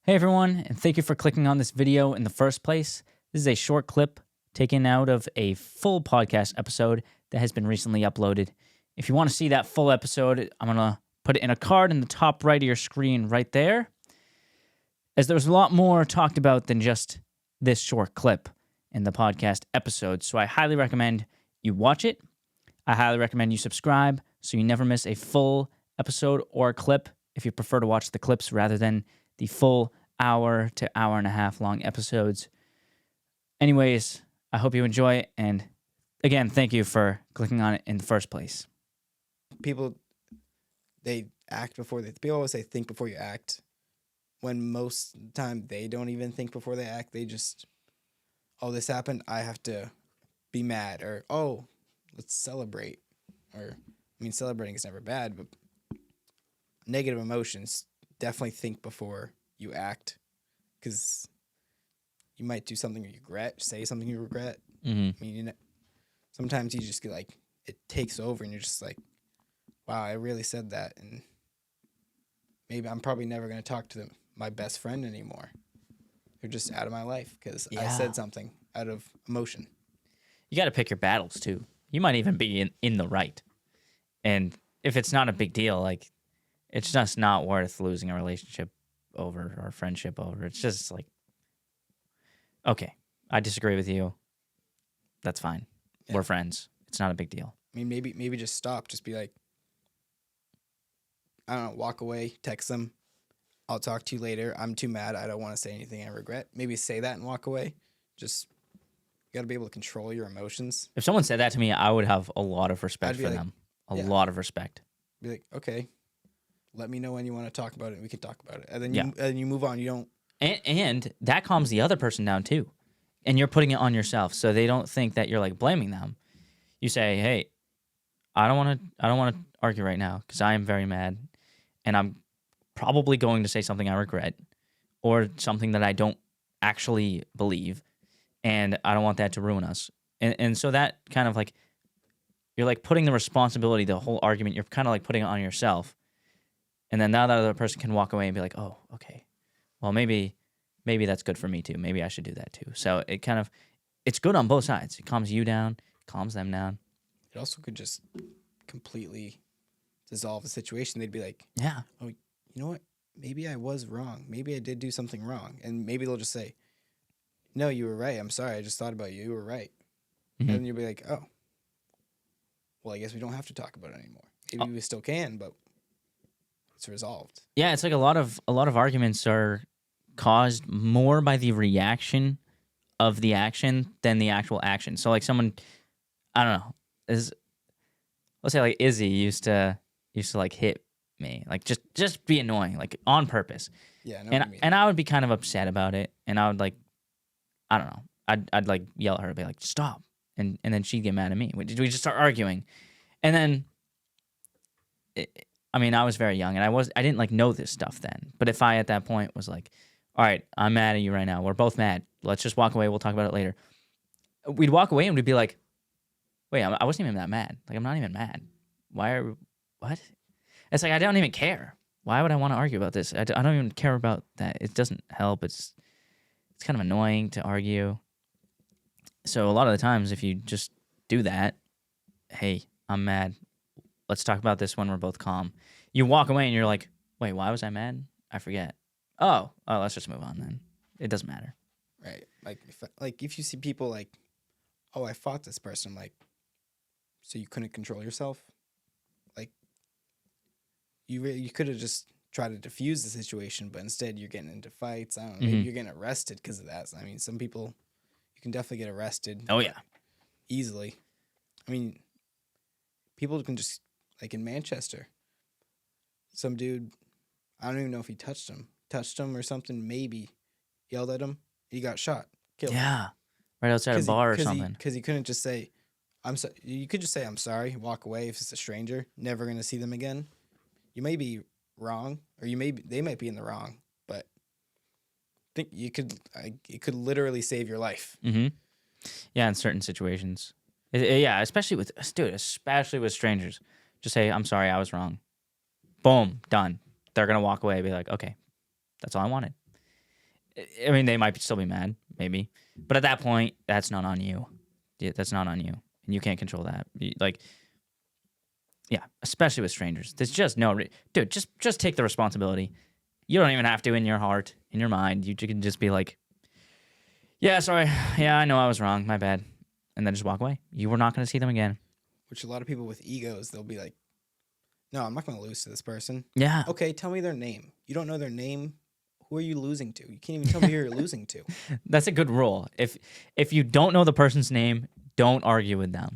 Hey everyone, and thank you for clicking on this video in the first place. This is a short clip taken out of a full podcast episode that has been recently uploaded. If you want to see that full episode, I'm going to put it in a card in the top right of your screen right there, as there's a lot more talked about than just this short clip in the podcast episode. So I highly recommend you watch it. I highly recommend you subscribe so you never miss a full episode or clip if you prefer to watch the clips rather than the full hour to hour and a half long episodes. Anyways, I hope you enjoy it. And again, thank you for clicking on it in the first place. People always say think before you act, when most of the time they don't even think before they act. They just, oh, this happened, I have to be mad, or oh, let's celebrate. Celebrating is never bad, but negative emotions, definitely think before you act, because you might do something you regret, say something you regret. Mm-hmm. Sometimes you just get it takes over and you're just like, wow, I really said that, and maybe I'm probably never going to talk to my best friend anymore. They're just out of my life because I said something out of emotion. You got to pick your battles too. You might even be in the right. And if it's not a big deal, it's just not worth losing a relationship over or a friendship over. It's just okay, I disagree with you. That's fine. Yeah. We're friends. It's not a big deal. Maybe just stop. Just be like, I don't know, walk away, text them. I'll talk to you later. I'm too mad. I don't want to say anything I regret. Maybe say that and walk away. Just, you got to be able to control your emotions. If someone said that to me, I would have a lot of respect for them. A lot of respect. Be like, okay, let me know when you want to talk about it, and we can talk about it. And then you move on. You don't. And that calms the other person down too. And you're putting it on yourself, so they don't think that you're blaming them. You say, hey, I don't want to argue right now because I am very mad, and I'm probably going to say something I regret or something that I don't actually believe, and I don't want that to ruin us. And so that kind of you're putting the responsibility, the whole argument, you're kind of putting it on yourself. And then now that other person can walk away and be like, oh, okay, well, maybe that's good for me too. Maybe I should do that too. So it's good on both sides. It calms you down, calms them down. It also could just completely dissolve the situation. They'd be like, yeah, oh, you know what? Maybe I was wrong. Maybe I did do something wrong. And maybe they'll just say, no, you were right. I'm sorry. I just thought about you. You were right. Mm-hmm. And then you'll be like, oh, well, I guess we don't have to talk about it anymore. Maybe we still can, but it's resolved. Yeah, it's a lot of arguments are caused more by the reaction of the action than the actual action. So someone, I don't know, let's say Izzy used to hit me, just be annoying, on purpose. Yeah, and I would be kind of upset about it, and I would I don't know, I'd yell at her, be like, stop, and then she'd get mad at me. We just start arguing, and then I was very young, and I didn't know this stuff then. But if I at that point was all right, I'm mad at you right now. We're both mad. Let's just walk away. We'll talk about it later. We'd walk away and we'd be like, wait, I wasn't even that mad. I'm not even mad. What? It's I don't even care. Why would I want to argue about this? I don't even care about that. It doesn't help. It's kind of annoying to argue. So a lot of the times, if you just do that, hey, I'm mad. Let's talk about this when we're both calm. You walk away and you're like, wait, why was I mad? I forget. Oh, let's just move on then. It doesn't matter. Right. If you see people oh, I fought this person, so you couldn't control yourself? You could have just tried to diffuse the situation, but instead you're getting into fights. I don't know, maybe you're getting arrested because of that. Some people, you can definitely get arrested. Oh, yeah. Easily. People can just, in Manchester, some dude, I don't even know if he touched him or something, maybe yelled at him. He got shot, killed. Yeah, right outside a bar or something. Because he couldn't just say, you could just say, I'm sorry, walk away if it's a stranger, never going to see them again. You may be wrong, or they might be in the wrong, but I think it could literally save your life. Mm-hmm. Yeah, in certain situations. Yeah, especially with strangers. Just say, I'm sorry, I was wrong. Boom, done. They're going to walk away and be like, okay, that's all I wanted. I mean, they might still be mad, maybe. But at that point, that's not on you. Yeah, that's not on you. And you can't control that. Like, yeah, especially with strangers. There's just no... Dude, just take the responsibility. You don't even have to in your heart, in your mind. You can just be like, yeah, sorry. Yeah, I know I was wrong. My bad. And then just walk away. You were not going to see them again. Which a lot of people with egos, they'll be like, no, I'm not going to lose to this person. Yeah. Okay, tell me their name. You don't know their name. Who are you losing to? You can't even tell me who you're losing to. That's a good rule. If you don't know the person's name, don't argue with them.